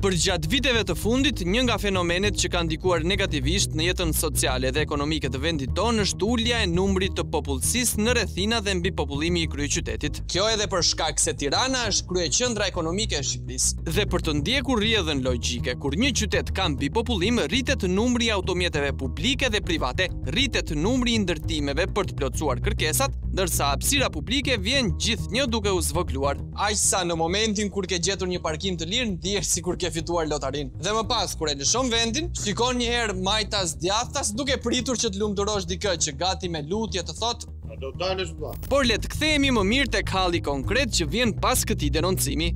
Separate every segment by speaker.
Speaker 1: Për gjatë viteve të fundit, një nga fenomenet që kanë ndikuar negativisht në jetën sociale dhe ekonomike të vendit tonë është ulja e numrit të popullsisë në rrethina dhe mbi popullimi i kryeqytetit. Kjo edhe për shkak se Tirana është kryeqendra ekonomike e Shqipërisë. Dhe për të ndjekur rrjedhën logjike, kur një qytet ka mbi popullim, rritet numri i automjeteve publike dhe private, rritet numri i ndërtimeve për të plotësuar kërkesat, ndërsa hapësira publike vjen gjithnjë duke u zvogluar. Aq sa në momentin kur ke gjetur një parkim të lirë, ndihesh sikur ke fituar lotarin. Dhe më pas, kur e lëshon vendin, shikon një herë majtas djathtas duke pritur që të lumturosh dikë që gati me lutje të thotë:
Speaker 2: "Do dalësh vlla."
Speaker 1: Por le të kthehemi më mirë tek halli konkret që vjen pas këtij denoncimi.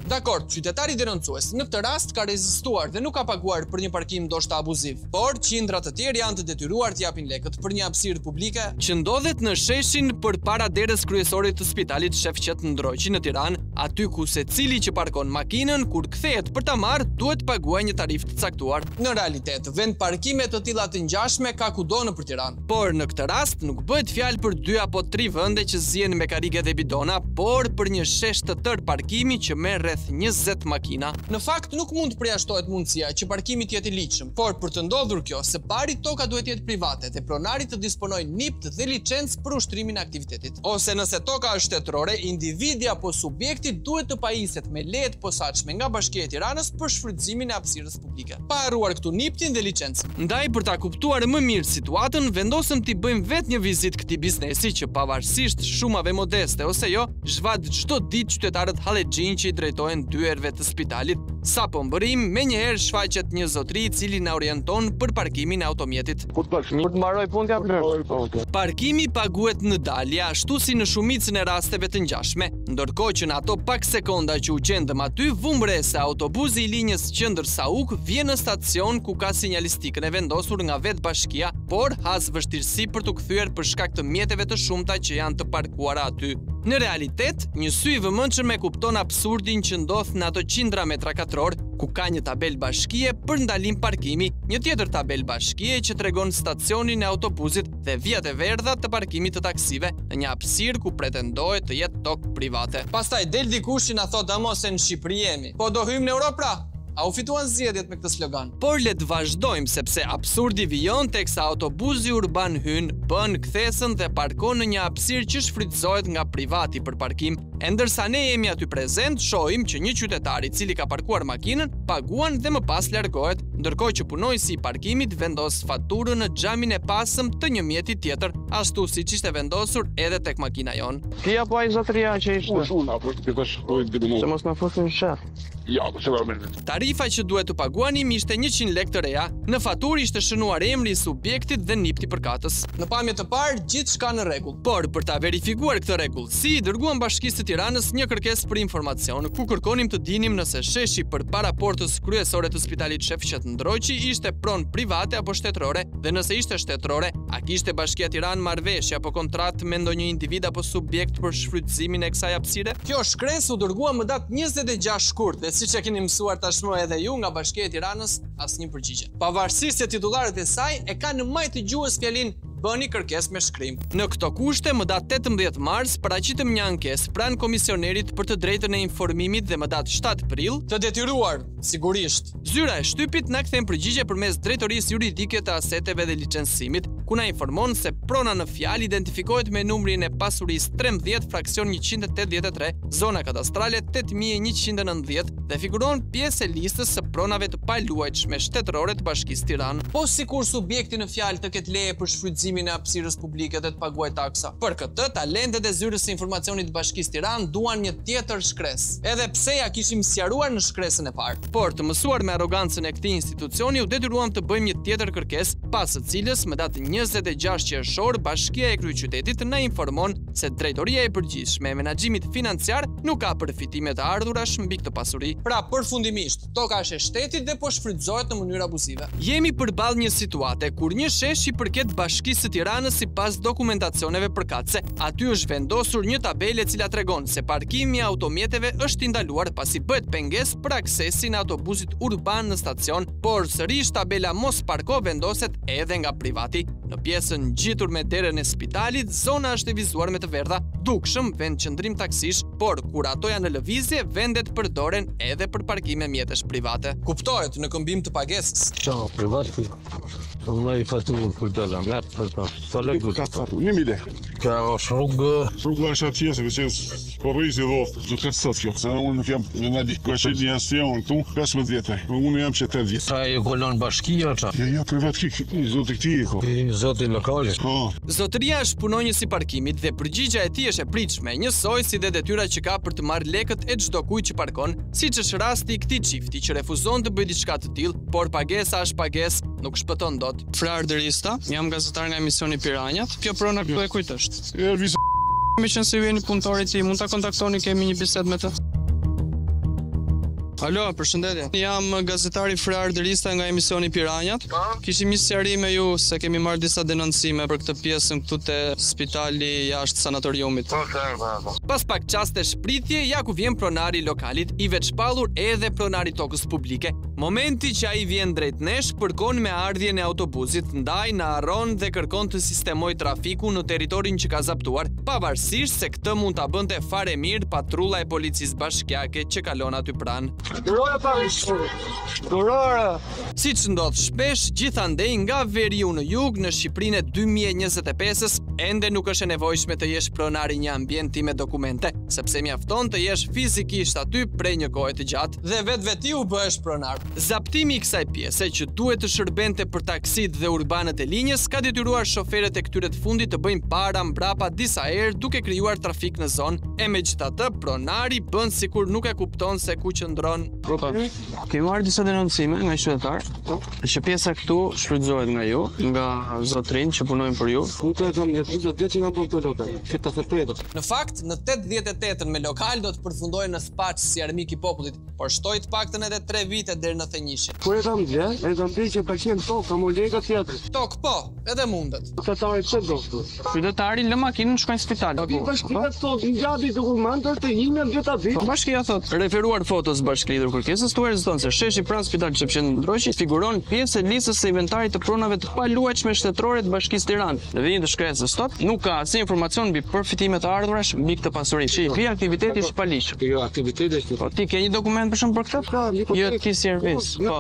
Speaker 1: Dakor, qytetari denoncues në këtë rast ka rezistuar dhe nuk ka paguar për një parkim ndoshta abuziv, por qindra të tjerë janë të detyruar të japin lekët për një hapësirë publike që ndodhet në sheshin përpara derës kryesore të spitalit Shefqet Ndroqi në Tiranë, aty ku secili që parkon makinën kur kthehet për ta marrë duhet të paguajë një tarifë të caktuar. Në realitet, vend parkime të tilla të ngjashme ka kudo nëpër Tiranë, por në këtë rast nuk bëhet fjalë për 2 apo 3 vende që zihen me karige dhe bidona, por për një shesh të tërë parkimi që merr rreth 20 makina. Në fakt nuk mund të përjashtohet mundësia që parkimi të jetë i ligjshëm, por për të ndodhur kjo, së pari toka duhet të jetë private dhe pronarit të disponojnë NIP dhe licencë për ushtrimin e aktivitetit. Ose nëse toka është shtetërore, individi apo subjekti duhet të pajiset me leje të posaçme nga Bashkia e Tiranës për shfrytëzimin e hapësirës publike. Pa harruar këtu NIP-in dhe licencën. Ndaj për ta kuptuar më mirë situatën, vendosëm t'i bëjmë vetë një vizitë këtij biznesi që pavarësisht shumave modeste ose jo, zhvat çdo ditë qytetarët hallexhin që i drejtojnë dyerve të spitalit. Sa po mbërim, menjëherë shfaqet një zotëri i cili na orienton për parkimin e automjetit.
Speaker 2: Kur të mbaroj punën jam lër.
Speaker 1: Parkimi paguhet në dalje, ashtu si në shumicën e rasteve të ngjashme, ndërkohë që në ato pak sekonda që u gjendëm aty, vumre se autobusi i linjës Qendër Sauk vjen në stacion ku ka sinjalistikën e vendosur nga vetë bashkia, por has vështirësi për të kthyer për shkak të mjeteve të shumta që janë të parkuara aty. Në realitet, një sy i vëmendshëm e kupton absurdin që ndodh në ato qindra metra katror, ku ka një tabel bashkie për ndalim parkimi, një tjetër tabel bashkie që tregon stacionin e autobusit dhe vijat e verdha të parkimit të taksive në një hapësirë ku pretendohet të jetë tokë private. Pastaj del dikush që na thotë mos e në Shqipëri jemi. Po do hyjmë në Europë pra? A u fituan zgjedhjet me këtë slogan? Por le të vazhdojmë sepse absurdi vijon teksa autobusi urban hyn, bën kthesën dhe parkon në një hapësirë që shfrytëzohet nga privati për parkim. E ndërsa ne jemi aty prezent, shohim që një qytetar i cili ka parkuar makinën, paguan dhe më pas largohet, ndërkohë që punojësi i parkimit vendos faturën në xhamin e pasëm të një mjeti tjetër, ashtu siç ishte vendosur edhe tek makina jon.
Speaker 2: Ti apo ai zotëria që ishte?
Speaker 3: Unë apo ti bash dëmë.
Speaker 2: Se mos na fosin shef.
Speaker 3: Ja, po çfarë?
Speaker 1: Tarifa që duhet të paguanim ishte 100 lekë të reja. Në faturë ishte shënuar emri i subjektit dhe NIP-i përkatës. Në pamje të parë, gjithçka në rregull. Por për ta verifikuar këtë rregullsi, dërguam Bashkisë së Tiranës një kërkesë për informacion, ku kërkonim të dinim nëse sheshi përpara portës kryesore të spitalit Shefqet Ndroqi ishte pronë private apo shtetërore, dhe nëse ishte shtetërore, a kishte Bashkia e Tiranës marrëveshje apo kontratë me ndonjë individ apo subjekt për shfrytëzimin e kësaj hapësire? Kjo shkresë u dërgua më datë 26 shkurt dhe siç e keni mësuar tashmë edhe ju nga Bashkia e Tiranës, asnjë përgjigje. Pavarësisht se titullarët e saj e kanë në majtë gjuhës fjalin bëni kërkesë me shkrim. Në këto kushte, më datë 18 mars, paraqitëm një ankesë pranë komisionerit për të drejtën e informimit dhe më datë 7 prill, të detyruar, sigurisht. Zyra e shtypit na kthen përgjigje përmes drejtorisë juridike të aseteve dhe licencimit, ku na informon se prona në fjalë identifikohet me numrin e pasurisë 13 fraksion 183, zona kadastrale 8190 dhe figuron pjesë e listës së pronave të paluajtshme shtetërore të Bashkisë Tiranë. Po sikur subjekti në fjalë të ketë leje për shfrytëzimin e hapësirës publike dhe të paguajë taksa. Për këtë, talentet e zyrës së informacionit të Bashkisë Tiranë duan një tjetër shkresë. Edhe pse ja kishim sqaruar në shkresën e parë. Por të mësuar me arrogancën e këtij institucioni, u detyruam të bëjmë një tjetër kërkesë, pas së cilës më datë 26 qershor Bashkia e Kryeqytetit na informon se drejtoria e përgjithshme e menaxhimit financiar nuk ka përfitime të ardhurash mbi këtë pasuri. Pra, përfundimisht, toka është e shtetit dhe po shfrytëzohet në mënyrë abuzive. Jemi përballë një situate kur një shesh i përket Bashkisë së Tiranës sipas dokumentacioneve përkatëse. Aty është vendosur një tabelë e cila tregon se parkimi i automjeteve është i ndaluar pasi bëhet pengesë për aksesin e autobusit urban në stacion, por sërish tabela mos parko vendoset edhe nga privati. Në pjesën ngjitur me derën e spitalit, zona është e vizuar me të verdha, dukshëm vend qëndrim taksish, por kur ato janë në lëvizje, vendet përdoren edhe për parkime mjetesh private. Kuptohet në këmbim të pagesës.
Speaker 4: Ciao, privat. Vëllai faturën për dolar, me për sa lek do të thotë.
Speaker 3: 1000 lekë.
Speaker 4: Ka rrugë
Speaker 3: Rruga është atje, se përse korrizi dhoftë, do të sot kjo. Se unë nuk jam në di. Ka qenë një asion këtu 15 vjetë. Unë jam që 8 vjetë.
Speaker 4: sa e kolon bashkia ça.
Speaker 3: Ja, privat zoti këtij ko.
Speaker 4: Zoti lokale.
Speaker 3: Po.
Speaker 1: Zotëria është punonjës i parkimit dhe përgjigja e tij është e pritshme, njësoj si dhe detyra që ka për të marrë lekët e çdo kujt që parkon, siç është rasti i këtij çifti që refuzon të bëjë diçka të tillë, por pagesa është pagesë, nuk shpëton dot. Frar Derista, jam gazetar nga emisioni Piranjat. Kjo prona këtu e kujt është?
Speaker 3: Elvis.
Speaker 1: Me qenë se ju jeni punëtori i tij, mund ta kontaktoni, kemi një bisedë me të. Alo, përshëndetje. Jam gazetari Frar Derista nga emisioni Piranjat. Kishim një sqarim me ju se kemi marrë disa denoncime për këtë pjesën këtu te spitali jashtë sanatoriumit. Pas pak qaste shpritje, ja ku vjen pronari i lokalit, i veçpallur edhe pronari tokës publike. Momenti që ai vjen drejt nesh, kërkon me ardhjen e autobusit, ndaj na harron dhe kërkon të sistemoj trafiku në territorin që ka zaptuar, pavarësisht se këtë mund ta bënte fare mirë patrulla e policisë bashkiake që kalon aty pranë. Siç ndodh shpesh, gjithandej nga veriu në jug në Shqipërinë e 2025-s, ende nuk është e nevojshme të jesh pronar i një ambienti me dokumente, sepse mjafton të jesh fizikisht aty prej një kohe të gjatë dhe vetveti u bëhesh pronar. Zaptimi i kësaj pjese që duhet të shërbente për taksit dhe urbanët e linjës ka detyruar shoferët e këtyre të fundit të bëjnë para mbrapa disa herë duke krijuar trafik në zonë, e megjithatë pronari bën sikur nuk e kupton se ku qëndron.
Speaker 2: Kemi marrë disa denoncime nga qytetar, që pjesa këtu shfrytëzohet nga ju, nga zotrin që punojnë për ju.
Speaker 1: Në fakt, në 88-ën me lokal do të përfundojnë në spaç si armik i popullit, por shtoj të paktën edhe 3 vite deri në thënjishin.
Speaker 2: Kur e kam që pëlqen tokë, kam ulega tjetër.
Speaker 1: Tok po, edhe mundet.
Speaker 2: Qytetari pse do këtu? Qytetari lë makinën shkojnë në spital. Bashkia thot, ngjapi dokumentat të ime vjeta vit. Bashkia thot, referuar fotos bashkëlidhur kërkesës tuaj zonë se sheshi pranë spitalit Shqipqen Ndroqi figuron pjesë e listës së inventarit të pronave të paluajtshme shtetërore të Bashkisë Tiranë. Në vijim të shkresës sot, nuk ka asnjë informacion mbi përfitimet të ardhurash mbi këtë pasuri. Ky aktiviteti është paligjshëm. Kjo aktiviteti është. Po ti ke një dokument për shkak për këtë? Jo, ti servis. Po.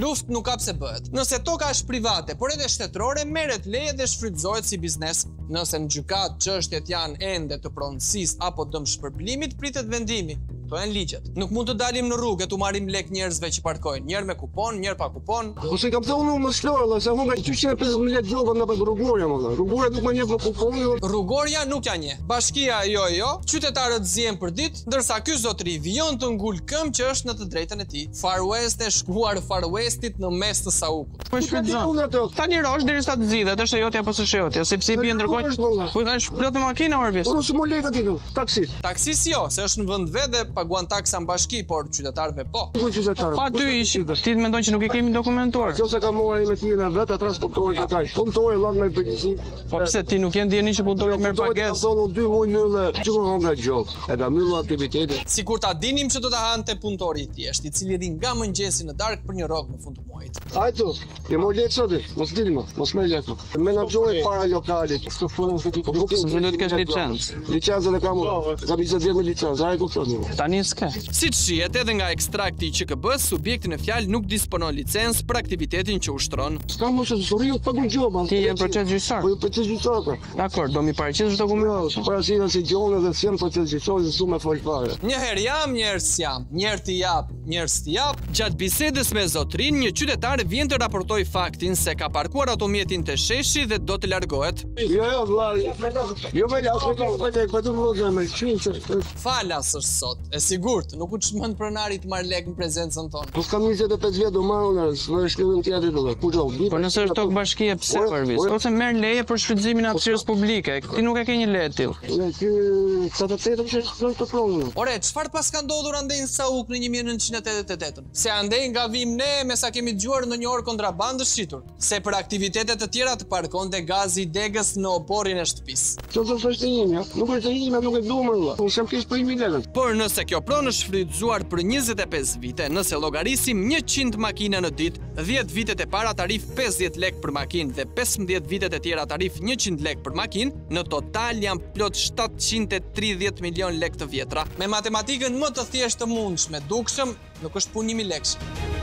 Speaker 1: Luftë nuk ka pse bëhet. Nëse toka është private, por edhe shtetërore, merret leje dhe shfrytëzohet si biznes. Nëse në gjykat çështjet janë ende të pronësisë apo dëmshpërblimit, pritet vendimi. Kto janë ligjet. Nuk mund të dalim në rrugë tu marrim lek njerëzve që parkojnë, njëherë me kupon, njëherë pa kupon.
Speaker 2: Ose kam thënë unë më shlorë, se unë 250 lekë gjova nga rrugorja më. Rrugorja nuk më njeh më kupon.
Speaker 1: Rrugorja nuk ja njeh. Bashkia jo, qytetarët zien për ditë, ndërsa ky zotëri vijon të ngul këmbë që është në të drejtën e tij. Far West e shkuar Far Westit në mes të Saukut.
Speaker 2: Po shfrytëzon. Tani rosh derisa të zgjidhet, është jotja apo s'është jotja, sepse i bie ndërkohë. Po tash plot me makina orbis. Po s'mo lekë aty. Taksi.
Speaker 1: Taksis jo, se është në vend vet dhe paguan taksa në bashki, por qytetarëve po.
Speaker 2: Pa ty ishi, ti mendon që nuk e kemi dokumentuar. Nëse ka marrë me tyre vetë transportorin ka kaq. Punëtori llan me polici. Po pse ti nuk je ndjeni që punëtori merr pagesë? Zonë 2 muaj në çuan nga gjok. E ka mbyllur aktivitetin.
Speaker 1: Sikur ta dinim që do ta hante punëtori i thjesht, i cili rrin nga mëngjesi në darkë për një rrogë në fund të muajit.
Speaker 2: Hajde, ti më lek sot, mos dilni më, mos më lek. Menaxhori para lokalit. S'u folën se ti do të kesh licencë. Licencën e kam unë. Ka 20 vjet me licencë, ai kupton. Tani s'ka.
Speaker 1: Siç shihet edhe nga ekstrakti i QKB-s, subjekti në fjalë nuk disponon licencë për aktivitetin që ushtron.
Speaker 2: S'ka më se zoriu pagun gjoba. Ti je në proces gjyqësor. Po proces gjyqësor. Dakor, do mi paraqesh dokumentin. Paraqesh se gjonë dhe sjell proces gjyqësor, s'u më fol fare.
Speaker 1: Një herë jam, një herë s'jam. Një herë ti jap, një herë s'ti jap. Gjatë bisedës me zotrin, një qytetar vjen të raportoj faktin se ka parkuar automjetin te sheshi dhe do të largohet.
Speaker 2: Jo, vllai. Jo më las, po do të më shqinj.
Speaker 1: Falas është sot. E sigurt, nuk u çmend pronari të marr lek në prezencën tonë.
Speaker 2: Po kam 25 vjet do marr unë, në shkëllim tjetër do. Ku do? Po nëse është tokë bashkie pse servis? Ose merr leje për shfrytëzimin e hapësirës publike. Ti nuk e ke një leje tillë. Ti sa të tetë që të provojmë.
Speaker 1: Ore, çfarë pas ka ndodhur andej në Sauk në 1988? Se andej nga vim ne me sa kemi dëgjuar në një orë kontrabandë shqitur. Se për aktivitete të tjera të parkonte gazi i degës në oporrin e shtëpisë.
Speaker 2: Çfarë është imi? Nuk është imi, nuk e duam më. Unë s'kam kish për 1000 lekë.
Speaker 1: Por nëse kjo pronë është shfrytzuar për 25 vite, nëse llogarisim 100 makina në ditë, 10 vitet e para tarif 50 lek për makinë dhe 15 vitet e tjera tarif 100 lek për makinë, në total janë plot 730 milion lek të vjetra. Me matematikën më të thjeshtë të mundshme, dukshëm, nuk është punimi lekshëm.